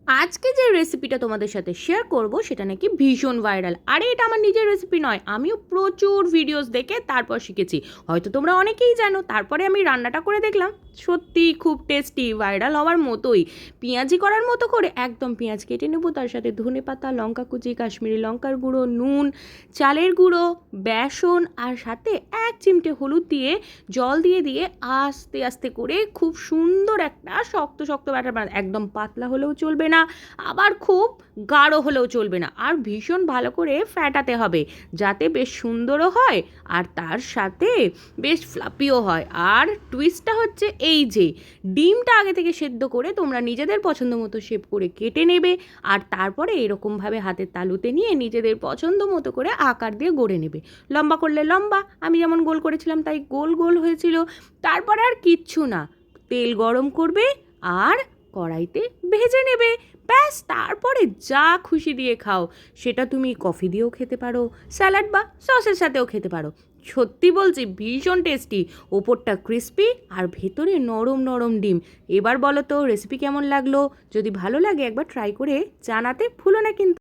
আজকে যে রেসিপিটা তোমাদের সাথে শেয়ার করব সেটা নাকি ভীষণ ভাইরাল। আরে এটা আমার নিজের রেসিপি নয়, আমিও প্রচুর ভিডিওস দেখে তারপর শিখেছি। হয়তো তোমরা অনেকেই জানো, তারপরে আমি রান্নাটা করে দেখলাম, সত্যি খুব টেস্টি, ভাইরাল হওয়ার মতোই। পেঁয়াজি করার মতো করে একদম পেঁয়াজ কেটে নেবো, তার সাথে ধনে পাতা, লঙ্কা কুচি, কাশ্মীরি লঙ্কার গুঁড়ো, নুন, চালের গুঁড়ো, বেসন আর সাথে 1 চিমটে হলুদ দিয়ে জল দিয়ে দিয়ে আস্তে আস্তে করে খুব সুন্দর একটা শক্ত শক্ত ব্যাটার বানাতে, একদম পাতলা হলেও চলবে না, আবার খুব গাঢ় হলেও চলবে না, আর ভীষণ ভালো করে ফ্যাটাতে হবে যাতে বেশ সুন্দরও হয় আর তার সাথে বেশ ফ্লাপিও হয়। আর টুইস্টটা হচ্ছে এই যে ডিমটা আগে থেকে সেদ্ধ করে তোমরা নিজেদের পছন্দ মতো শেপ করে কেটে নেবে, আর তারপরে এরকমভাবে হাতের তালুতে নিয়ে নিজেদের পছন্দ মতো করে আকার দিয়ে গড়ে নেবে। লম্বা করলে লম্বা, আমি যেমন গোল করেছিলাম তাই গোল গোল হয়েছিল। তারপরে আর কিচ্ছু না, তেল গরম করবে আর কড়াইতে ভেজে নেবে, ব্যাস। তারপরে যা খুশি দিয়ে খাও, সেটা তুমি কফি দিয়েও খেতে পারো, স্যালাড বা সসের সাথেও খেতে পারো। সত্যি বলছি ভীষণ টেস্টি, ওপরটা ক্রিস্পি আর ভেতরে নরম নরম ডিম। এবার বলো তো রেসিপি কেমন লাগলো? যদি ভালো লাগে একবার ট্রাই করে জানাতে ভুলো না কিন্তু।